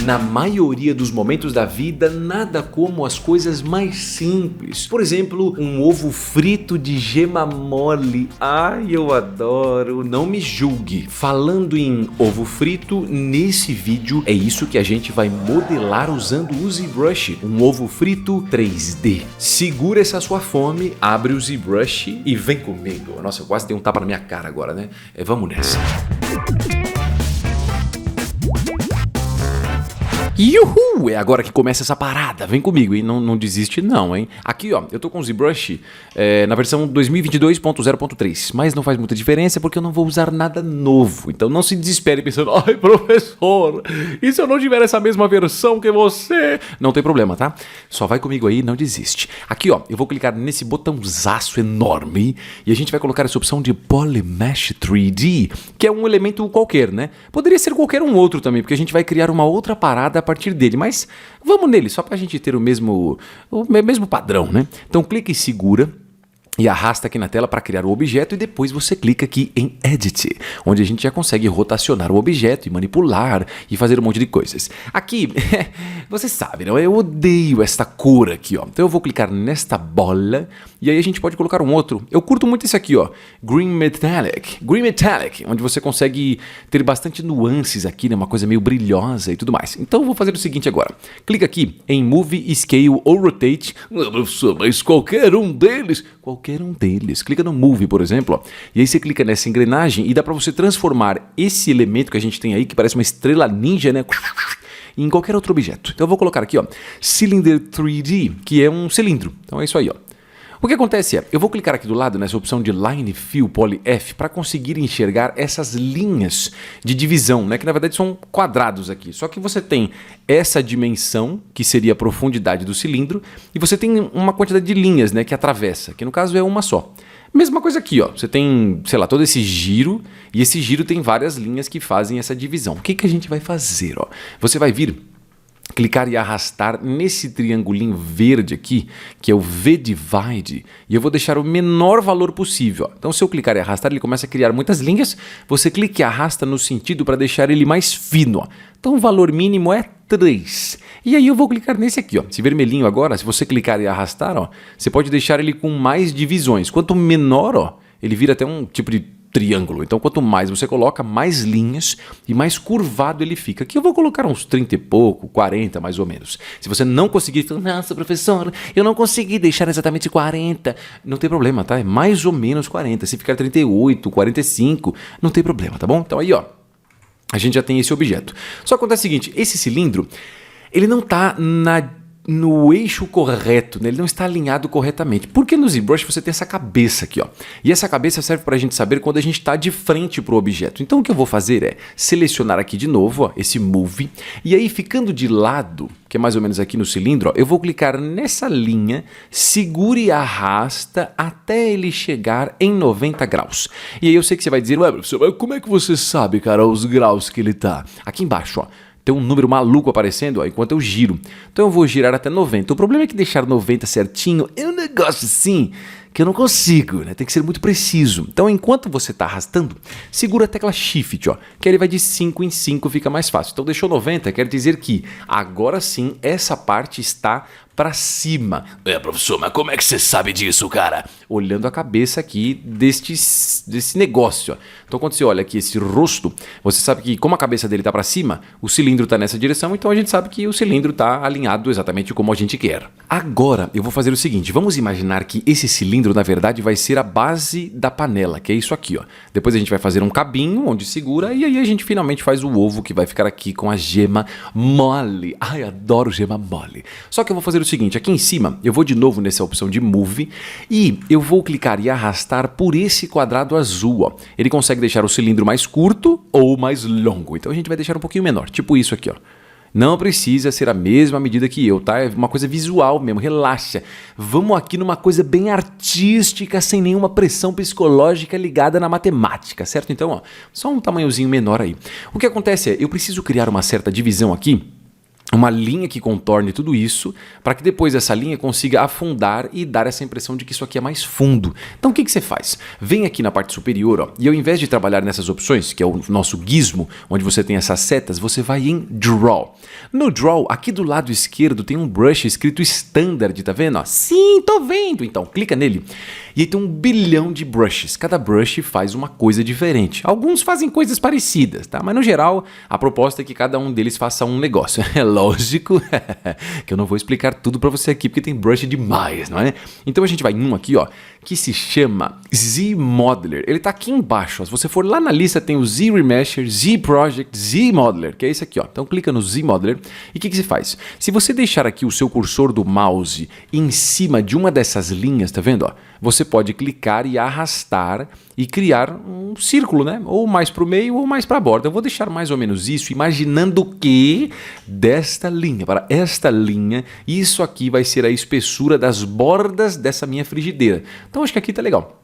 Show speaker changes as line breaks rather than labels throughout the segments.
Na maioria dos momentos da vida, nada como as coisas mais simples. Por exemplo, um ovo frito de gema mole. Ai, eu adoro. Não me julgue. Falando em ovo frito, nesse vídeo é isso que a gente vai modelar usando o ZBrush. Um ovo frito 3D. Segura essa sua fome, abre o ZBrush e vem comigo. Nossa, eu quase dei um tapa na minha cara agora, né? Vamos nessa. Yuhu! É agora que começa essa parada, vem comigo, hein? Não desiste não, hein? Aqui, ó, eu tô com o ZBrush na versão 2022.0.3, mas não faz muita diferença porque eu não vou usar nada novo. Então não se desespere pensando, ai professor, e se eu não tiver essa mesma versão que você? Não tem problema, tá? Só vai comigo aí, não desiste. Aqui, ó, eu vou clicar nesse botãozaço enorme e a gente vai colocar essa opção de Polymesh 3D, que é um elemento qualquer, né? Poderia ser qualquer um outro também, porque a gente vai criar uma outra parada a partir dele, mas vamos nele, só pra gente ter o mesmo padrão, né? Então clica e segura e arrasta aqui na tela para criar o objeto e depois você clica aqui em Edit, onde a gente já consegue rotacionar o objeto e manipular e fazer um monte de coisas. Aqui, você sabe, não? Eu odeio esta cor aqui, ó. Então eu vou clicar nesta bola e aí a gente pode colocar um outro. Eu curto muito esse aqui, ó, Green Metallic, onde você consegue ter bastante nuances aqui, né? Uma coisa meio brilhosa e tudo mais. Então eu vou fazer o seguinte agora. Clica aqui em Move, Scale ou Rotate, mas qualquer um deles. Clica no Move, por exemplo, ó, e aí você clica nessa engrenagem e dá para você transformar esse elemento que a gente tem aí, que parece uma estrela ninja, né, em qualquer outro objeto. Então eu vou colocar aqui, ó, Cylinder 3D, que é um cilindro. Então é isso aí, ó. O que acontece é, eu vou clicar aqui do lado nessa opção de Line Fill Poly F para conseguir enxergar essas linhas de divisão, né, que na verdade são quadrados aqui. Só que você tem essa dimensão, que seria a profundidade do cilindro, e você tem uma quantidade de linhas, né, que atravessa, que no caso é uma só. Mesma coisa aqui, ó, você tem, sei lá, todo esse giro, e esse giro tem várias linhas que fazem essa divisão. O que a gente vai fazer, ó? Você vai vir clicar e arrastar nesse triangulinho verde aqui, que é o V-Divide, e eu vou deixar o menor valor possível. Então se eu clicar e arrastar, ele começa a criar muitas linhas, você clica e arrasta no sentido para deixar ele mais fino, ó. Então o valor mínimo é 3. E aí eu vou clicar nesse aqui, ó, esse vermelhinho agora, se você clicar e arrastar, ó, você pode deixar ele com mais divisões. Quanto menor, ó, ele vira até um tipo de triângulo. Então, quanto mais você coloca, mais linhas e mais curvado ele fica. Aqui eu vou colocar uns 30 e pouco, 40 mais ou menos. Se você não conseguir, nossa, professor, eu não consegui deixar exatamente 40. Não tem problema, tá? É mais ou menos 40. Se ficar 38, 45, não tem problema, tá bom? Então aí, ó, a gente já tem esse objeto. Só que acontece o seguinte, esse cilindro, ele não tá no eixo correto, né? Ele não está alinhado corretamente. Porque no ZBrush você tem essa cabeça aqui, ó. E essa cabeça serve para a gente saber quando a gente está de frente para o objeto. Então o que eu vou fazer é selecionar aqui de novo, ó, esse Move, e aí ficando de lado, que é mais ou menos aqui no cilindro, ó, eu vou clicar nessa linha, segure e arrasta até ele chegar em 90 graus. E aí eu sei que você vai dizer, ué, professor, mas como é que você sabe, cara, os graus que ele tá? Aqui embaixo, ó, tem um número maluco aparecendo, ó, enquanto eu giro. Então eu vou girar até 90. O problema é que deixar 90 certinho é um negócio assim que eu não consigo, né? Tem que ser muito preciso. Então enquanto você está arrastando, segura a tecla Shift, ó, que ele vai de 5 em 5, fica mais fácil. Então deixou 90, quer dizer que agora sim essa parte está para cima. Professor, mas como é que você sabe disso, cara? Olhando a cabeça aqui desse negócio, ó. Então quando você olha aqui esse rosto, você sabe que como a cabeça dele está para cima, o cilindro está nessa direção, então a gente sabe que o cilindro está alinhado exatamente como a gente quer. Agora eu vou fazer o seguinte, vamos imaginar que esse cilindro na verdade vai ser a base da panela, que é isso aqui, ó. Depois a gente vai fazer um cabinho onde segura e aí a gente finalmente faz o ovo que vai ficar aqui com a gema mole. Ai, adoro gema mole. Só que eu vou fazer o seguinte, aqui em cima eu vou de novo nessa opção de Move e eu vou clicar e arrastar por esse quadrado azul, ó. Ele consegue deixar o cilindro mais curto ou mais longo, então a gente vai deixar um pouquinho menor, tipo isso aqui, ó. Não precisa ser a mesma medida que eu, tá? É uma coisa visual mesmo, relaxa. Vamos aqui numa coisa bem artística, sem nenhuma pressão psicológica ligada na matemática, certo? Então, ó, só um tamanhozinho menor aí. O que acontece é, eu preciso criar uma certa divisão aqui uma linha que contorne tudo isso, para que depois essa linha consiga afundar e dar essa impressão de que isso aqui é mais fundo. Então o que você faz? Vem aqui na parte superior, ó, e ao invés de trabalhar nessas opções, que é o nosso gizmo, onde você tem essas setas, você vai em Draw. No Draw, aqui do lado esquerdo tem um brush escrito Standard, tá vendo? Ó? Sim, tô vendo! Então clica nele. E aí tem 1 bilhão de brushes. Cada brush faz uma coisa diferente. Alguns fazem coisas parecidas, tá? Mas no geral, a proposta é que cada um deles faça um negócio. É lógico que eu não vou explicar tudo pra você aqui, porque tem brush demais, não é? Então a gente vai em um aqui, ó, que se chama Z-Modeler. Ele tá aqui embaixo, ó. Se você for lá na lista, tem o Z-Remesher, Z-Project, Z-Modeler, que é esse aqui, ó. Então clica no Z-Modeler e o que você faz? Se você deixar aqui o seu cursor do mouse em cima de uma dessas linhas, tá vendo, ó? Você pode clicar e arrastar e criar um círculo, né? Ou mais para o meio ou mais para a borda. Eu vou deixar mais ou menos isso, imaginando que desta linha para esta linha, isso aqui vai ser a espessura das bordas dessa minha frigideira. Então acho que aqui tá legal.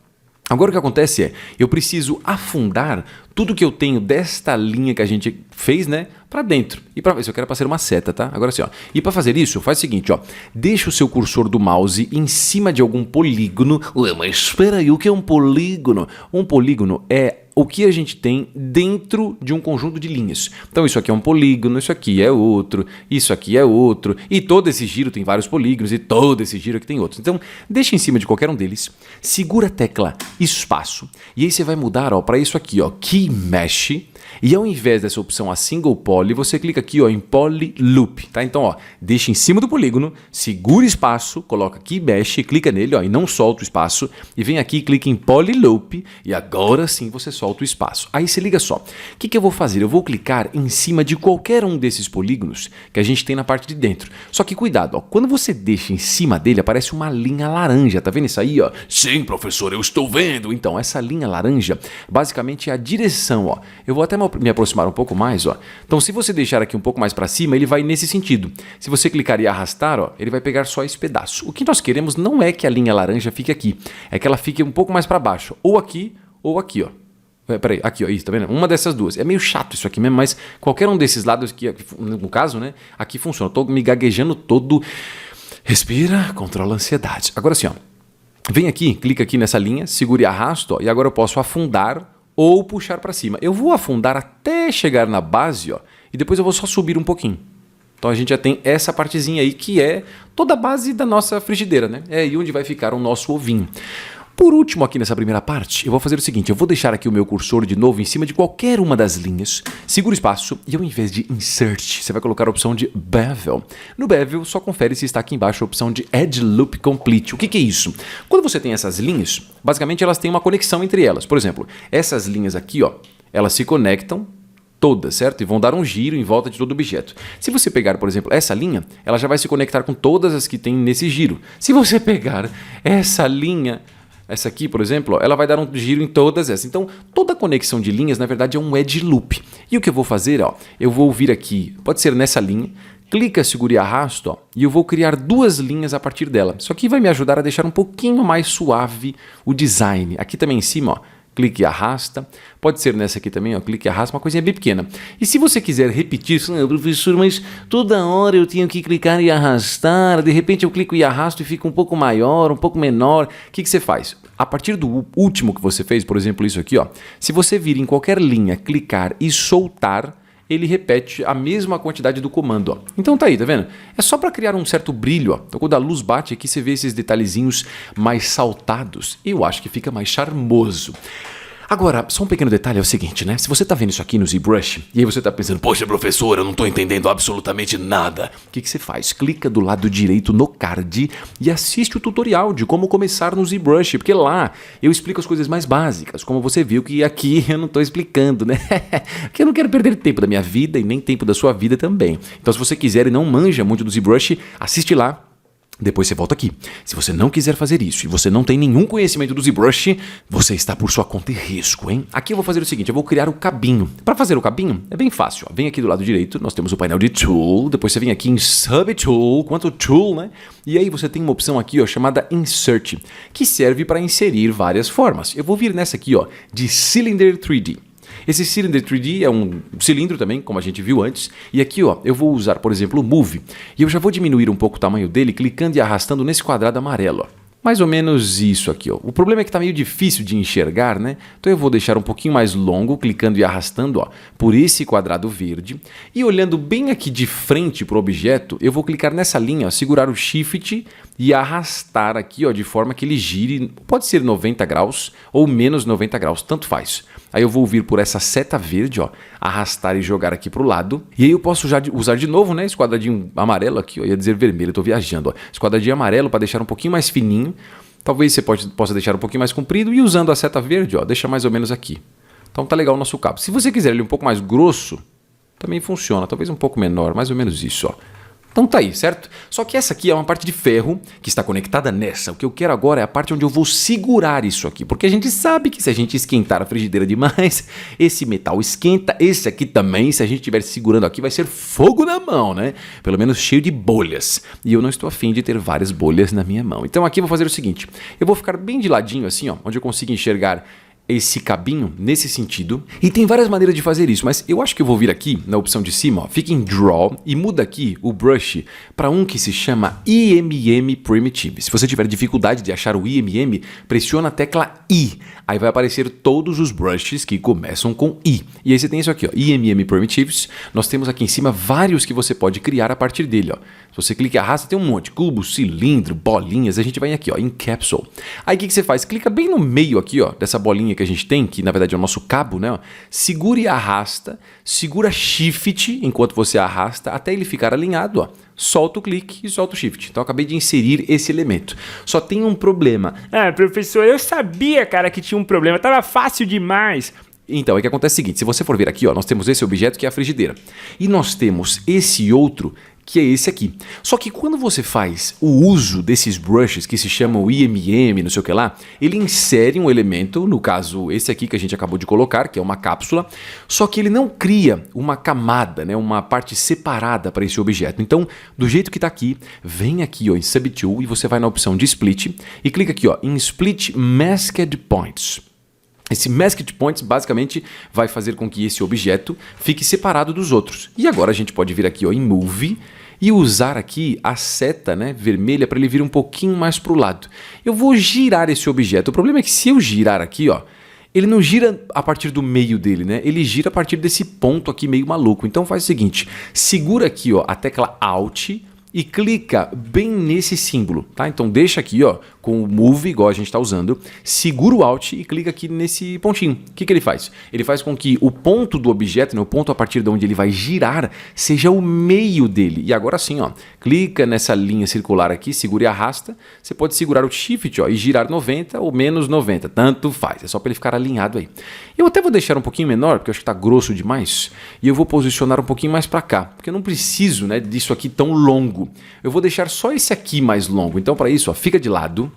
Agora o que acontece é, eu preciso afundar tudo que eu tenho desta linha que a gente fez, né, para dentro. E para isso eu quero passar uma seta, tá? Agora assim, ó. E para fazer isso, faz o seguinte, ó. Deixa o seu cursor do mouse em cima de algum polígono. Ué, mas espera aí, o que é um polígono? Um polígono é o que a gente tem dentro de um conjunto de linhas. Então isso aqui é um polígono, isso aqui é outro, isso aqui é outro, e todo esse giro tem vários polígonos, e todo esse giro aqui tem outros. Então deixa em cima de qualquer um deles, segura a tecla espaço, e aí você vai mudar para isso aqui, ó, Key Mesh, e ao invés dessa opção a Single Poly, você clica aqui, ó, em Poly Loop, tá? Então, ó, deixa em cima do polígono, segura espaço, coloca Key Mesh, clica nele, ó, e não solta o espaço, e vem aqui, clica em Poly Loop, e agora sim você solta o espaço. Aí se liga só, o que eu vou fazer? Eu vou clicar em cima de qualquer um desses polígonos que a gente tem na parte de dentro. Só que cuidado, ó, quando você deixa em cima dele, aparece uma linha laranja, tá vendo isso aí, ó? Sim, professor, eu estou vendo. Então, essa linha laranja, basicamente é a direção, ó. Eu vou até me aproximar um pouco mais, ó. Então, se você deixar aqui um pouco mais para cima, ele vai nesse sentido. Se você clicar e arrastar, ó, ele vai pegar só esse pedaço. O que nós queremos não é que a linha laranja fique aqui, é que ela fique um pouco mais para baixo, ou aqui, ó. Peraí, aqui, ó, isso, tá vendo? Uma dessas duas. É meio chato isso aqui mesmo, mas qualquer um desses lados aqui, no caso, né, aqui funciona. Eu tô me gaguejando todo. Respira, controla a ansiedade. Agora sim, ó. Vem aqui, clica aqui nessa linha, segura e arrasto, ó, e agora eu posso afundar ou puxar para cima. Eu vou afundar até chegar na base, ó, e depois eu vou só subir um pouquinho. Então a gente já tem essa partezinha aí que é toda a base da nossa frigideira, né? É aí onde vai ficar o nosso ovinho. Por último, aqui nessa primeira parte, eu vou fazer o seguinte, eu vou deixar aqui o meu cursor de novo em cima de qualquer uma das linhas, segura o espaço e ao invés de Insert, você vai colocar a opção de Bevel. No Bevel, só confere se está aqui embaixo a opção de Edge Loop Complete. O que é isso? Quando você tem essas linhas, basicamente elas têm uma conexão entre elas. Por exemplo, essas linhas aqui, ó, elas se conectam todas, certo? E vão dar um giro em volta de todo o objeto. Se você pegar, por exemplo, essa linha, ela já vai se conectar com todas as que tem nesse giro. Se você pegar essa linha, essa aqui, por exemplo, ela vai dar um giro em todas essas. Então, toda conexão de linhas, na verdade, é um edge loop. E o que eu vou fazer, ó, eu vou vir aqui, pode ser nessa linha, clica, segura e arrasto, ó, e eu vou criar duas linhas a partir dela. Isso aqui vai me ajudar a deixar um pouquinho mais suave o design. Aqui também em cima, ó, clique e arrasta. Pode ser nessa aqui também, ó, clique e arrasta, uma coisinha bem pequena. E se você quiser repetir, professor, mas toda hora eu tenho que clicar e arrastar, de repente eu clico e arrasto e fica um pouco maior, um pouco menor. O que você faz? A partir do último que você fez, por exemplo, isso aqui, ó, se você vir em qualquer linha, clicar e soltar, ele repete a mesma quantidade do comando, ó. Então tá aí, tá vendo? É só para criar um certo brilho, ó. Então quando a luz bate aqui, você vê esses detalhezinhos mais saltados. E eu acho que fica mais charmoso. Agora, só um pequeno detalhe é o seguinte, né? Se você tá vendo isso aqui no ZBrush, e aí você tá pensando, poxa, professor, eu não tô entendendo absolutamente nada. O que você faz? Clica do lado direito no card e assiste o tutorial de como começar no ZBrush, porque lá eu explico as coisas mais básicas, como você viu que aqui eu não tô explicando, né? Porque eu não quero perder tempo da minha vida e nem tempo da sua vida também. Então se você quiser e não manja muito do ZBrush, assiste lá. Depois você volta aqui. Se você não quiser fazer isso e você não tem nenhum conhecimento do ZBrush, você está por sua conta e risco, hein? Aqui eu vou fazer o seguinte, eu vou criar o cabinho. Para fazer o cabinho, é bem fácil. Ó. Vem aqui do lado direito, nós temos o painel de Tool, depois você vem aqui em Subtool, quanto Tool, né? E aí você tem uma opção aqui, ó, chamada Insert, que serve para inserir várias formas. Eu vou vir nessa aqui, ó, de Cylinder 3D. Esse Cylinder 3D é um cilindro também, como a gente viu antes. E aqui, ó, eu vou usar, por exemplo, o Move. E eu já vou diminuir um pouco o tamanho dele, clicando e arrastando nesse quadrado amarelo, ó. Mais ou menos isso aqui, ó. O problema é que tá meio difícil de enxergar, né? Então eu vou deixar um pouquinho mais longo, clicando e arrastando, ó, por esse quadrado verde. E olhando bem aqui de frente para o objeto, eu vou clicar nessa linha, ó, segurar o Shift e arrastar aqui, ó, de forma que ele gire. Pode ser 90 graus ou menos 90 graus, tanto faz. Aí eu vou vir por essa seta verde, ó, arrastar e jogar aqui para o lado. E aí eu posso usar de novo, né, esse quadradinho amarelo aqui, ó, ia dizer vermelho, eu tô viajando, ó. Esse quadradinho amarelo para deixar um pouquinho mais fininho. Talvez você possa deixar um pouquinho mais comprido e usando a seta verde, ó, deixa mais ou menos aqui. Então tá legal o nosso cabo. Se você quiser ele um pouco mais grosso, também funciona, talvez um pouco menor, mais ou menos isso, ó. Então tá aí, certo? Só que essa aqui é uma parte de ferro que está conectada nessa. O que eu quero agora é a parte onde eu vou segurar isso aqui. Porque a gente sabe que se a gente esquentar a frigideira demais, esse metal esquenta. Esse aqui também, se a gente estiver segurando aqui, vai ser fogo na mão, né? Pelo menos cheio de bolhas. E eu não estou afim de ter várias bolhas na minha mão. Então aqui eu vou fazer o seguinte. Eu vou ficar bem de ladinho assim, ó, onde eu consigo enxergar esse cabinho nesse sentido. E tem várias maneiras de fazer isso, mas eu acho que eu vou vir aqui na opção de cima, ó, fica em Draw e muda aqui o brush para um que se chama IMM Primitive. Se você tiver dificuldade de achar o IMM, pressiona a tecla I. Aí vai aparecer todos os brushes que começam com I. E aí você tem isso aqui, ó, IMM Primitives. Nós temos aqui em cima vários que você pode criar a partir dele, ó. Se você clica e arrasta, tem um monte, cubo, cilindro, bolinhas. A gente vai aqui, ó, em Capsule. Aí o que você faz? Clica bem no meio aqui, ó, dessa bolinha que a gente tem, que na verdade é o nosso cabo, né? Ó. Segura e arrasta, segura Shift enquanto você arrasta até ele ficar alinhado, ó. Solta o clique e solta o Shift. Então eu acabei de inserir esse elemento. Só tem um problema.
Ah, professor, eu sabia, cara, que tinha um problema. Tava fácil demais.
Então, é que acontece o seguinte, se você for ver aqui, ó, nós temos esse objeto que é a frigideira. E nós temos esse outro que é esse aqui. Só que quando você faz o uso desses brushes que se chamam IMM, não sei o que lá, ele insere um elemento, no caso esse aqui que a gente acabou de colocar, que é uma cápsula, só que ele não cria uma camada, né, uma parte separada para esse objeto. Então, do jeito que está aqui, vem aqui, ó, em Subtool e você vai na opção de Split e clica aqui, ó, em Split Masked Points. Esse Masked Points basicamente vai fazer com que esse objeto fique separado dos outros. E agora a gente pode vir aqui, ó, em Move e usar aqui a seta, né, vermelha para ele vir um pouquinho mais para o lado. Eu vou girar esse objeto. O problema é que se eu girar aqui, ó, ele não gira a partir do meio dele, né? Ele gira a partir desse ponto aqui meio maluco. Então faz o seguinte, segura aqui, ó, a tecla Alt e clica bem nesse símbolo, tá? Então deixa aqui, ó, com o Move, igual a gente está usando, segura o Alt e clica aqui nesse pontinho. O que ele faz? Ele faz com que o ponto do objeto, né, o ponto a partir de onde ele vai girar, seja o meio dele. E agora sim, ó, clica nessa linha circular aqui, segura e arrasta. Você pode segurar o Shift, ó, e girar 90 ou menos 90, tanto faz. É só para ele ficar alinhado aí. Eu até vou deixar um pouquinho menor, porque eu acho que está grosso demais, e eu vou posicionar um pouquinho mais para cá, porque eu não preciso, né, disso aqui tão longo. Eu vou deixar só esse aqui mais longo. Então, para isso, ó, fica de lado.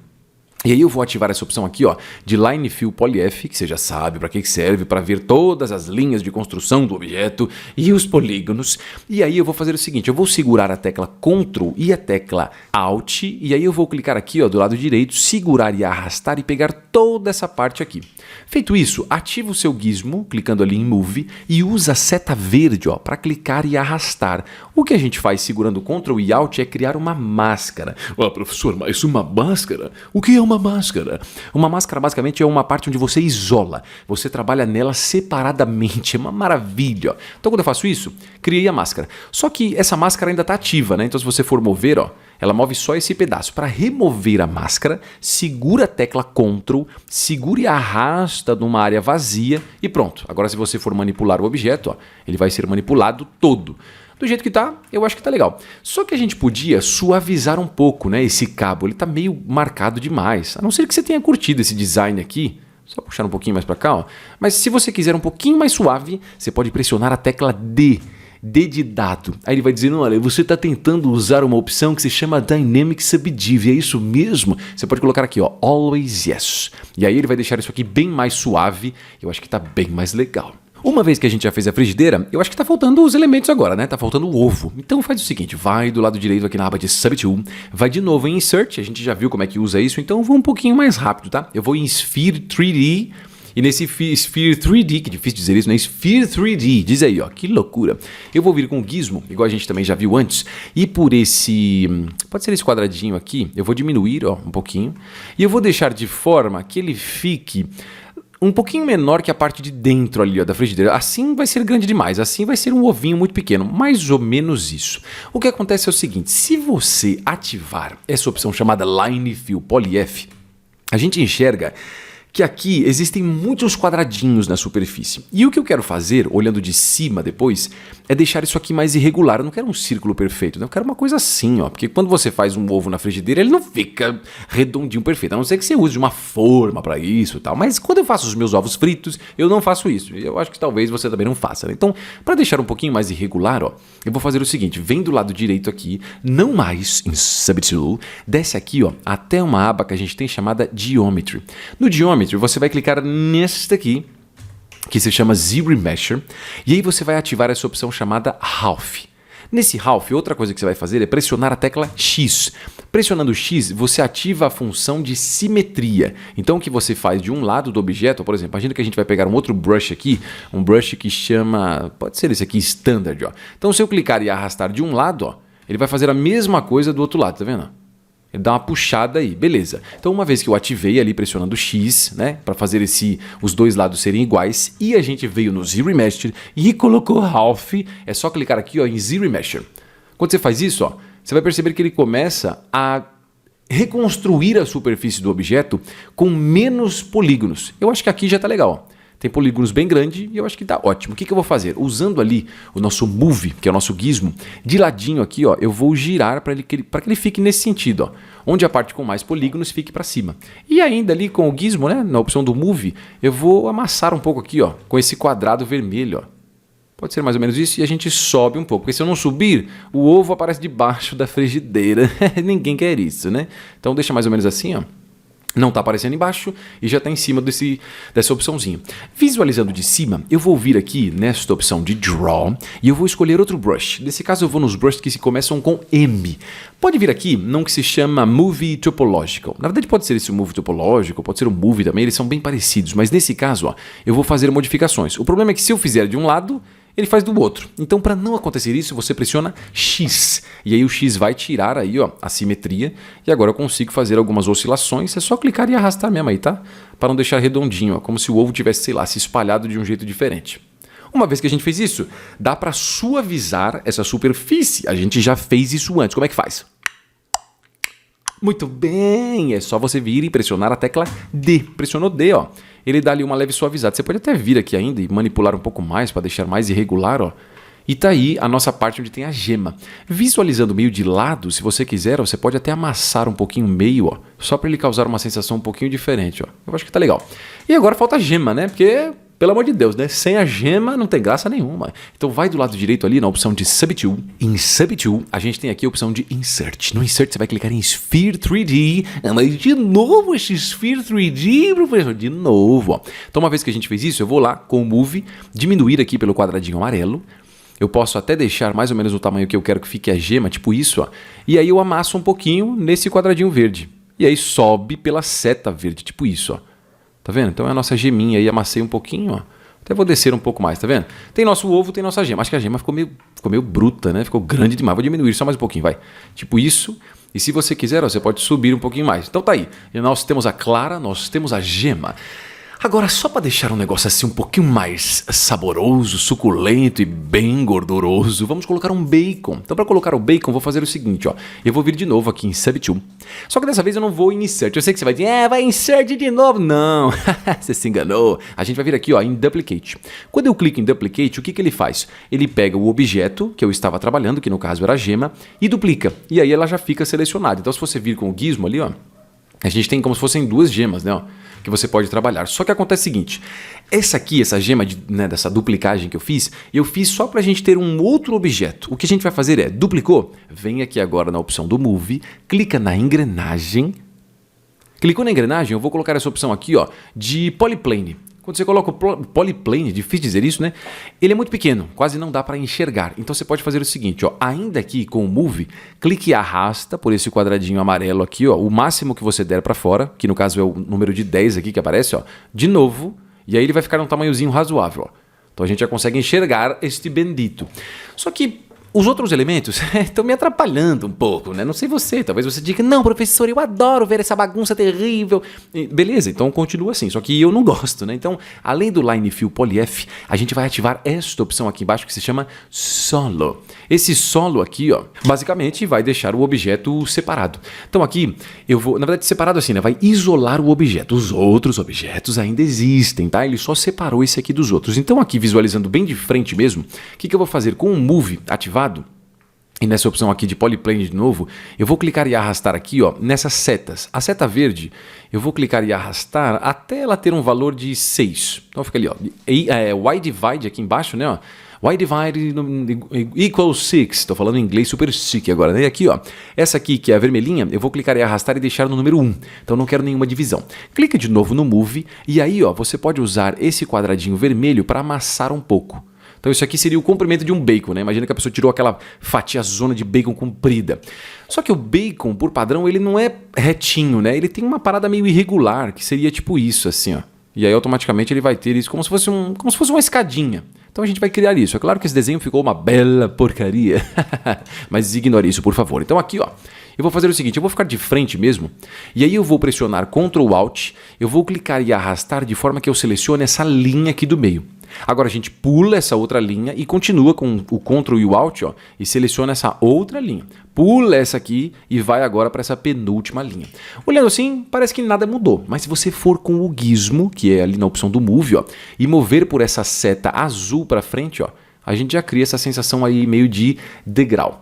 E aí eu vou ativar essa opção aqui, ó, de Line Fill Polyf, que você já sabe para que serve, para ver todas as linhas de construção do objeto e os polígonos. E aí eu vou fazer o seguinte, eu vou segurar a tecla Ctrl e a tecla Alt, e aí eu vou clicar aqui, ó, do lado direito, segurar e arrastar e pegar toda essa parte aqui. Feito isso, ativa o seu gizmo, clicando ali em Move, e usa a seta verde, ó, para clicar e arrastar. O que a gente faz segurando Ctrl e Alt é criar uma máscara. Ah, professor, mas uma máscara? O que é uma máscara? Uma máscara basicamente é uma parte onde você isola, você trabalha nela separadamente, é uma maravilha. Então quando eu faço isso, criei a máscara. Só que essa máscara ainda está ativa, né? Então se você for mover, ó, ela move só esse pedaço. Para remover a máscara, segura a tecla Ctrl, segura e arrasta numa área vazia e pronto. Agora se você for manipular o objeto, ó, ele vai ser manipulado todo. Do jeito que tá, eu acho que tá legal. Só que a gente podia suavizar um pouco, né, esse cabo. Ele tá meio marcado demais. A não ser que você tenha curtido esse design aqui. Só puxar um pouquinho mais para cá, ó. Mas se você quiser um pouquinho mais suave, você pode pressionar a tecla D. D de dado. Aí ele vai dizer, olha, você está tentando usar uma opção que se chama Dynamic Subdiv. É isso mesmo? Você pode colocar aqui, ó, Always Yes. E aí ele vai deixar isso aqui bem mais suave. Eu acho que tá bem mais legal. Uma vez que a gente já fez a frigideira, eu acho que tá faltando os elementos agora, né? Tá faltando o ovo. Então faz o seguinte, vai do lado direito aqui na aba de Subtool, vai de novo em Insert, a gente já viu como é que usa isso, então eu vou um pouquinho mais rápido, tá? Eu vou em Sphere 3D E nesse Sphere 3D, que difícil dizer isso, né? Sphere 3D, diz aí, ó, que loucura. Eu vou vir com o gizmo, igual a gente também já viu antes, e por esse, pode ser esse quadradinho aqui, eu vou diminuir, ó, um pouquinho, e eu vou deixar de forma que ele fique um pouquinho menor que a parte de dentro ali, ó, da frigideira. Assim vai ser grande demais, assim vai ser um ovinho muito pequeno, mais ou menos isso. O que acontece é o seguinte, se você ativar essa opção chamada Line Fill Poly-F, a gente enxerga que aqui existem muitos quadradinhos na superfície. E o que eu quero fazer, olhando de cima depois, é deixar isso aqui mais irregular. Eu não quero um círculo perfeito, eu quero uma coisa assim, ó. Porque quando você faz um ovo na frigideira, ele não fica redondinho perfeito. A não ser que você use uma forma para isso e tal. Mas quando eu faço os meus ovos fritos, eu não faço isso. Eu acho que talvez você também não faça, né? Então, para deixar um pouquinho mais irregular, ó, eu vou fazer o seguinte. Vem do lado direito aqui, não mais em Subtool, desce aqui, ó, até uma aba que a gente tem chamada Geometry. No Geometry, você vai clicar nesta aqui, que se chama ZRemesher, e aí você vai ativar essa opção chamada Half. Nesse Half, outra coisa que você vai fazer é pressionar a tecla X. Pressionando o X, você ativa a função de simetria. Então, o que você faz de um lado do objeto, por exemplo, imagina que a gente vai pegar um outro brush aqui, um brush que chama, pode ser esse aqui, Standard, ó. Então, se eu clicar e arrastar de um lado, ó, ele vai fazer a mesma coisa do outro lado, tá vendo? Ele dá uma puxada aí, beleza. Então, uma vez que eu ativei ali pressionando X, né, para fazer os dois lados serem iguais, e a gente veio no ZRemesher e colocou Half, é só clicar aqui, ó, em ZRemesher. Quando você faz isso, ó, você vai perceber que ele começa a reconstruir a superfície do objeto com menos polígonos. Eu acho que aqui já está legal, ó. Tem polígonos bem grandes e eu acho que tá ótimo. O que eu vou fazer? Usando ali o nosso Move, que é o nosso gizmo, de ladinho aqui, ó, eu vou girar para que ele fique nesse sentido, ó, onde a parte com mais polígonos fique para cima. E ainda ali com o gizmo, né, na opção do Move, eu vou amassar um pouco aqui, ó, com esse quadrado vermelho, ó. Pode ser mais ou menos isso e a gente sobe um pouco, porque se eu não subir, o ovo aparece debaixo da frigideira. Ninguém quer isso, né? Então deixa mais ou menos assim, ó. Não está aparecendo embaixo e já está em cima dessa opçãozinha. Visualizando de cima, eu vou vir aqui nesta opção de Draw e eu vou escolher outro brush. Nesse caso eu vou nos brushes que se começam com M. Pode vir aqui num que se chama Movie Topological. Na verdade pode ser esse Movie Topological, pode ser o Movie também, eles são bem parecidos. Mas nesse caso, ó, eu vou fazer modificações. O problema é que se eu fizer de um lado, ele faz do outro. Então, para não acontecer isso, você pressiona X. E aí o X vai tirar aí, ó, a simetria. E agora eu consigo fazer algumas oscilações. É só clicar e arrastar mesmo aí, tá? Para não deixar redondinho, ó, como se o ovo tivesse, sei lá, se espalhado de um jeito diferente. Uma vez que a gente fez isso, dá para suavizar essa superfície. A gente já fez isso antes. Como é que faz? Muito bem, é só você vir e pressionar a tecla D. Pressionou D, ó. Ele dá ali uma leve suavizada. Você pode até vir aqui ainda e manipular um pouco mais para deixar mais irregular, ó. E tá aí a nossa parte onde tem a gema. Visualizando meio de lado, se você quiser, você pode até amassar um pouquinho o meio, ó, só para ele causar uma sensação um pouquinho diferente, ó. Eu acho que tá legal. E agora falta a gema, né? Porque, pelo amor de Deus, né? Sem a gema não tem graça nenhuma. Então vai do lado direito ali na opção de Subtool. Em Subtool, a gente tem aqui a opção de Insert. No Insert você vai clicar em Sphere 3D. Mas de novo esse Sphere 3D, professor? De novo, ó. Então uma vez que a gente fez isso, eu vou lá com o Move, diminuir aqui pelo quadradinho amarelo. Eu posso até deixar mais ou menos o tamanho que eu quero que fique a gema, tipo isso, ó. E aí eu amasso um pouquinho nesse quadradinho verde. E aí sobe pela seta verde, tipo isso, ó. Tá vendo? Então é a nossa geminha aí, amassei um pouquinho, ó. Até vou descer um pouco mais, tá vendo? Tem nosso ovo, tem nossa gema. Acho que a gema ficou meio bruta, né? Ficou grande demais. Vou diminuir só mais um pouquinho, vai. Tipo isso. E se você quiser, ó, você pode subir um pouquinho mais. Então tá aí. E nós temos a clara, nós temos a gema. Agora, só para deixar um negócio assim um pouquinho mais saboroso, suculento e bem gorduroso, vamos colocar um bacon. Então, para colocar o bacon, vou fazer o seguinte, ó. Eu vou vir de novo aqui em Subtool. Só que dessa vez eu não vou em Insert. Eu sei que você vai dizer, vai Insert de novo. Não, você se enganou. A gente vai vir aqui, ó, em Duplicate. Quando eu clico em Duplicate, o que ele faz? Ele pega o objeto que eu estava trabalhando, que no caso era a gema, e duplica. E aí ela já fica selecionada. Então, se você vir com o gizmo ali, ó, a gente tem como se fossem duas gemas, né, ó, que você pode trabalhar. Só que acontece o seguinte, essa gema dessa duplicagem que eu fiz só para a gente ter um outro objeto. O que a gente vai fazer é, duplicou? Vem aqui agora na opção do Move, clica na engrenagem. Clicou na engrenagem, eu vou colocar essa opção aqui, ó, de Polyplane. Quando você coloca o Polyplane, difícil dizer isso, né? Ele é muito pequeno, quase não dá para enxergar. Então você pode fazer o seguinte, ó, ainda aqui com o Move, clique e arrasta por esse quadradinho amarelo aqui, ó, o máximo que você der para fora, que no caso é o número de 10 aqui que aparece, ó, de novo, E aí ele vai ficar num tamanhozinho razoável, ó. Então a gente já consegue enxergar este bendito. Só que os outros elementos estão me atrapalhando um pouco, né? Não sei você, talvez você diga, não, professor, eu adoro ver essa bagunça terrível. Beleza, então continua assim, só que eu não gosto, né? Então, além do Line Fill PolyF, a gente vai ativar esta opção aqui embaixo que se chama Solo. Esse solo aqui, ó, basicamente vai deixar o objeto separado. Então aqui, eu vou, na verdade separado assim, né? Vai isolar o objeto. Os outros objetos ainda existem, tá? Ele só separou esse aqui dos outros. Então aqui, visualizando bem de frente mesmo, o que eu vou fazer com o Move ativado? E nessa opção aqui de Polyplane de novo, eu vou clicar e arrastar aqui, ó, nessas setas. A seta verde, eu vou clicar e arrastar até ela ter um valor de 6. Então fica ali, ó, Y divide aqui embaixo, né, ó. Y divide equals 6. Estou falando em inglês super chique agora, né? E aqui, ó, essa aqui que é a vermelhinha, eu vou clicar e arrastar e deixar no número 1. Então não quero nenhuma divisão. Clica de novo no Move e aí, ó, você pode usar esse quadradinho vermelho para amassar um pouco. Então isso aqui seria o comprimento de um bacon, né? Imagina que a pessoa tirou aquela fatia zona de bacon comprida. Só que o bacon, por padrão, ele não é retinho, né? Ele tem uma parada meio irregular, que seria tipo isso, assim, ó. E aí automaticamente ele vai ter isso como se fosse uma escadinha. Então a gente vai criar isso. É claro que esse desenho ficou uma bela porcaria, mas ignore isso, por favor. Então aqui, ó, eu vou fazer o seguinte, eu vou ficar de frente mesmo, e aí eu vou pressionar Ctrl Alt, eu vou clicar e arrastar de forma que eu selecione essa linha aqui do meio. Agora a gente pula essa outra linha e continua com o Ctrl e o Alt, ó, e seleciona essa outra linha. Pula essa aqui e vai agora para essa penúltima linha. Olhando assim, parece que nada mudou, mas se você for com o gizmo, que é ali na opção do Move, ó, e mover por essa seta azul para frente, ó, a gente já cria essa sensação aí meio de degrau.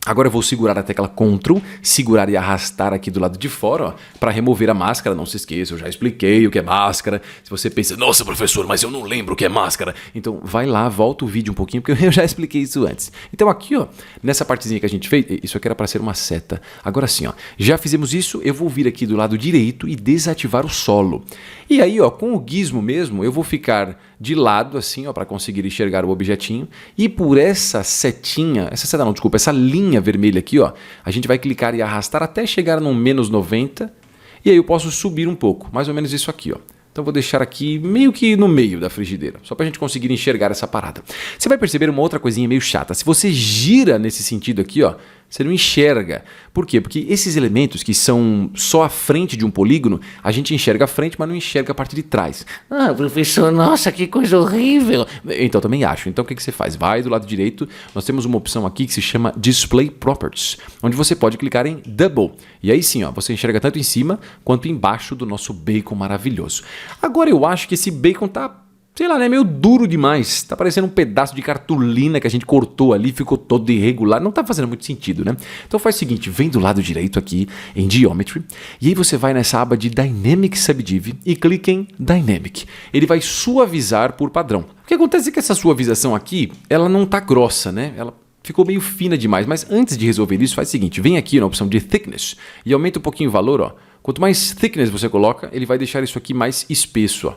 Agora eu vou segurar a tecla Ctrl, segurar e arrastar aqui do lado de fora, para remover a máscara. Não se esqueça, eu já expliquei o que é máscara. Se você pensa, nossa professor, mas eu não lembro o que é máscara. Então vai lá, volta o vídeo um pouquinho, porque eu já expliquei isso antes. Então aqui, ó, nessa partezinha que a gente fez, isso aqui era para ser uma seta. Agora sim, ó, já fizemos isso, eu vou vir aqui do lado direito e desativar o solo. E aí, ó, com o gizmo mesmo, eu vou ficar de lado assim, ó, para conseguir enxergar o objetinho. E por essa setinha, essa linha vermelha aqui, ó, a gente vai clicar e arrastar até chegar no menos 90. E aí eu posso subir um pouco, mais ou menos isso aqui, ó. Então vou deixar aqui meio que no meio da frigideira, só para a gente conseguir enxergar essa parada. Você vai perceber uma outra coisinha meio chata. Se você gira nesse sentido aqui, ó, você não enxerga. Por quê? Porque esses elementos que são só a frente de um polígono, a gente enxerga a frente, mas não enxerga a parte de trás. Ah, professor, nossa, que coisa horrível. Então, também acho. Então, o que você faz? Vai do lado direito, nós temos uma opção aqui que se chama Display Properties, onde você pode clicar em Double. E aí sim, ó, você enxerga tanto em cima quanto embaixo do nosso bacon maravilhoso. Agora, eu acho que esse bacon tá, sei lá, né, meio duro demais. Tá parecendo um pedaço de cartolina que a gente cortou ali, ficou todo irregular. Não tá fazendo muito sentido, né? Então faz o seguinte, vem do lado direito aqui em Geometry, e aí você vai nessa aba de Dynamic Subdiv e clica em Dynamic. Ele vai suavizar por padrão. O que acontece é que essa suavização aqui, ela não tá grossa, né? Ela ficou meio fina demais, mas antes de resolver isso, faz o seguinte, vem aqui na opção de Thickness e aumenta um pouquinho o valor, ó. Quanto mais thickness você coloca, ele vai deixar isso aqui mais espesso, ó.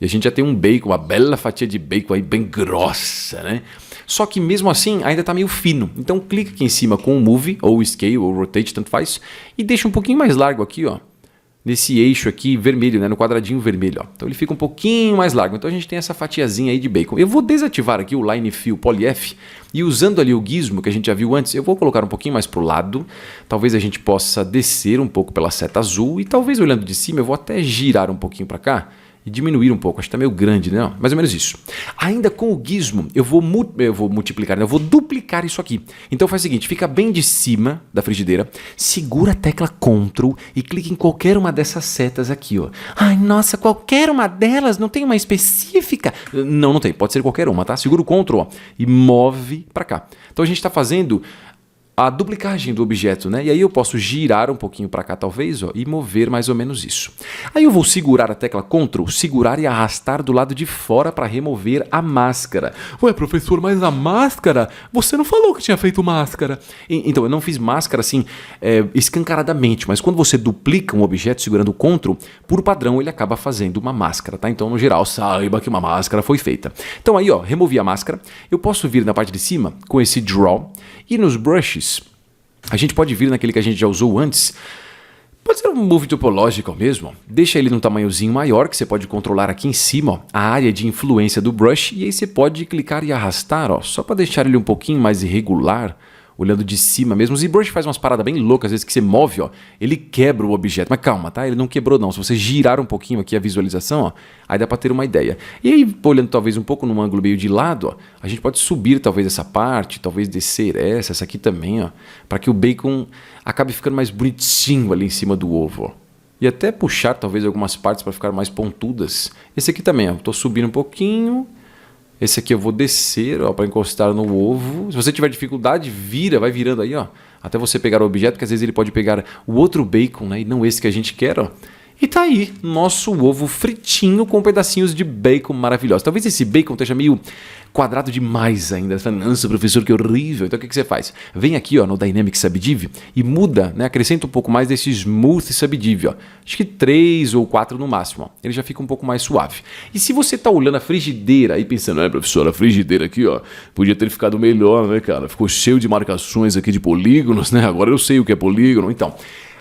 E a gente já tem um bacon, uma bela fatia de bacon aí bem grossa, né? Só que mesmo assim ainda está meio fino. Então clica aqui em cima com o Move, ou Scale, ou Rotate, tanto faz. E deixa um pouquinho mais largo aqui, ó. Nesse eixo aqui vermelho, né? No quadradinho vermelho, ó. Então ele fica um pouquinho mais largo. Então a gente tem essa fatiazinha aí de bacon. Eu vou desativar aqui o Line Fill PolyF. E usando ali o gizmo que a gente já viu antes, eu vou colocar um pouquinho mais para o lado. Talvez a gente possa descer um pouco pela seta azul. E talvez olhando de cima eu vou até girar um pouquinho para cá. E diminuir um pouco, acho que está meio grande, né? Mais ou menos isso. Ainda com o gizmo, eu vou multiplicar, né? Eu vou duplicar isso aqui. Então faz o seguinte, fica bem de cima da frigideira, segura a tecla Ctrl e clica em qualquer uma dessas setas aqui, ó. Ai, nossa, qualquer uma delas? Não tem uma específica? Não, não tem, pode ser qualquer uma, tá? Segura o Ctrl, ó, e move para cá. Então a gente está fazendo a duplicagem do objeto, né? E aí eu posso girar um pouquinho para cá talvez, ó, e mover mais ou menos isso. Aí eu vou segurar a tecla Ctrl, segurar e arrastar do lado de fora para remover a máscara. Ué, professor, mas a máscara? Você não falou que tinha feito máscara. Então, eu não fiz máscara assim escancaradamente, mas quando você duplica um objeto segurando o Ctrl, por padrão ele acaba fazendo uma máscara, tá? Então, no geral, saiba que uma máscara foi feita. Então aí, ó, removi a máscara. Eu posso vir na parte de cima com esse Draw e nos brushes a gente pode vir naquele que a gente já usou antes. Pode ser um move topológico mesmo. Deixa ele num tamanhozinho maior, que você pode controlar aqui em cima, ó, a área de influência do brush, e aí você pode clicar e arrastar, ó, só para deixar ele um pouquinho mais irregular, olhando de cima mesmo. O ZBrush faz umas paradas bem loucas, às vezes que você move, ó, ele quebra o objeto. Mas calma, tá? Ele não quebrou não. Se você girar um pouquinho aqui a visualização, ó, aí dá para ter uma ideia. E aí, olhando talvez um pouco num ângulo meio de lado, ó, a gente pode subir talvez essa parte, talvez descer essa aqui também, ó, para que o bacon acabe ficando mais bonitinho ali em cima do ovo, ó. E até puxar talvez algumas partes para ficar mais pontudas. Esse aqui também, ó, tô subindo um pouquinho. Esse aqui eu vou descer, ó, para encostar no ovo. Se você tiver dificuldade, vai virando aí, ó, até você pegar o objeto, porque às vezes ele pode pegar o outro bacon, né, e não esse que a gente quer, ó. E tá aí, nosso ovo fritinho com pedacinhos de bacon maravilhosos. Talvez esse bacon esteja meio quadrado demais ainda. Você fala, nossa, professor, que horrível. Então o que você faz? Vem aqui, ó, no Dynamic Subdiv e muda, né, acrescenta um pouco mais desse Smooth Subdiv, ó. Acho que 3 ou 4 no máximo, ó. Ele já fica um pouco mais suave. E se você tá olhando a frigideira e pensando, professor, a frigideira aqui, ó, podia ter ficado melhor, né, cara? Ficou cheio de marcações aqui de polígonos, né? Agora eu sei o que é polígono. Então,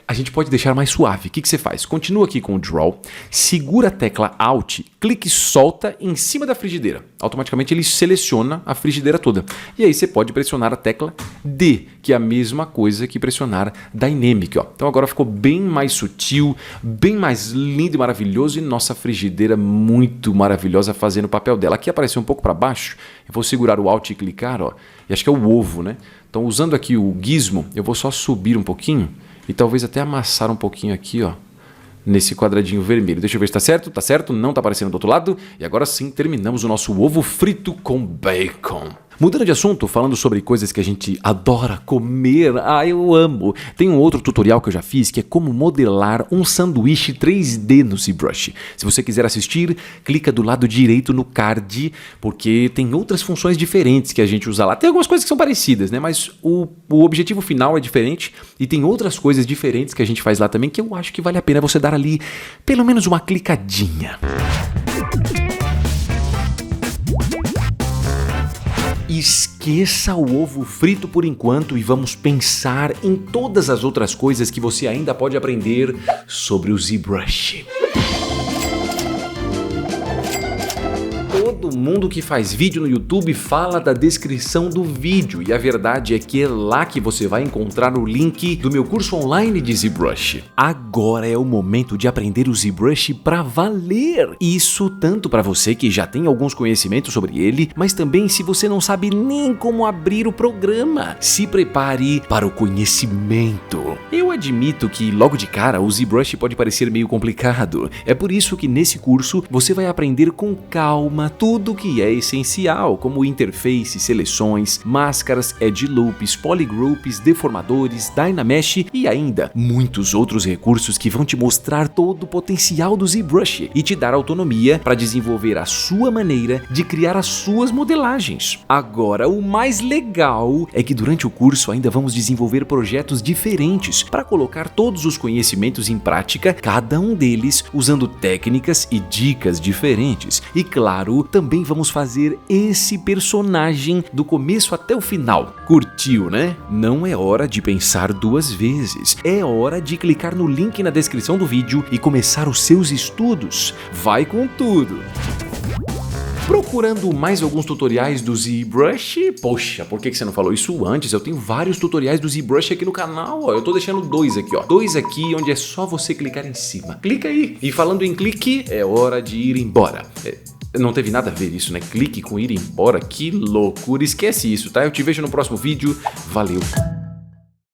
a gente pode deixar mais suave. O que você faz? Continua aqui com o Draw, segura a tecla Alt, clique e solta em cima da frigideira. Automaticamente ele seleciona a frigideira toda. E aí você pode pressionar a tecla D, que é a mesma coisa que pressionar Dynamic, ó. Então agora ficou bem mais sutil, bem mais lindo e maravilhoso, e nossa frigideira muito maravilhosa fazendo o papel dela. Aqui apareceu um pouco para baixo, eu vou segurar o Alt e clicar, ó, e acho que é o ovo, né? Então usando aqui o gizmo, eu vou só subir um pouquinho, e talvez até amassar um pouquinho aqui, ó, nesse quadradinho vermelho. Deixa eu ver se tá certo. Tá certo, não tá aparecendo do outro lado. E agora sim, terminamos o nosso ovo frito com bacon. Mudando de assunto, falando sobre coisas que a gente adora comer, eu amo. Tem um outro tutorial que eu já fiz, que é como modelar um sanduíche 3D no ZBrush. Se você quiser assistir, clica do lado direito no card, porque tem outras funções diferentes que a gente usa lá. Tem algumas coisas que são parecidas, né? Mas o objetivo final é diferente e tem outras coisas diferentes que a gente faz lá também, que eu acho que vale a pena você dar ali pelo menos uma clicadinha. Esqueça o ovo frito por enquanto e vamos pensar em todas as outras coisas que você ainda pode aprender sobre o ZBrush. Todo mundo que faz vídeo no YouTube fala da descrição do vídeo, e a verdade é que é lá que você vai encontrar o link do meu curso online de ZBrush. Agora é o momento de aprender o ZBrush pra valer. Isso tanto para você que já tem alguns conhecimentos sobre ele, mas também se você não sabe nem como abrir o programa. Se prepare para o conhecimento. Eu admito que logo de cara o ZBrush pode parecer meio complicado. É por isso que nesse curso você vai aprender com calma tudo que é essencial, como interface, seleções, máscaras, edge loops, polygroups, deformadores, Dynamesh e ainda muitos outros recursos que vão te mostrar todo o potencial do ZBrush e te dar autonomia para desenvolver a sua maneira de criar as suas modelagens. Agora, o mais legal é que durante o curso ainda vamos desenvolver projetos diferentes para colocar todos os conhecimentos em prática, cada um deles usando técnicas e dicas diferentes. E claro, também vamos fazer esse personagem do começo até o final. Curtiu, né? Não é hora de pensar duas vezes. É hora de clicar no link na descrição do vídeo e começar os seus estudos. Vai com tudo! Procurando mais alguns tutoriais do ZBrush? Poxa, por que você não falou isso antes? Eu tenho vários tutoriais do ZBrush aqui no canal, ó. Eu tô deixando dois aqui, ó. Dois aqui onde é só você clicar em cima. Clica aí. E falando em clique, é hora de ir embora. Não teve nada a ver isso, né? Clique com ir embora, que loucura. Esquece isso, tá? Eu te vejo no próximo vídeo. Valeu!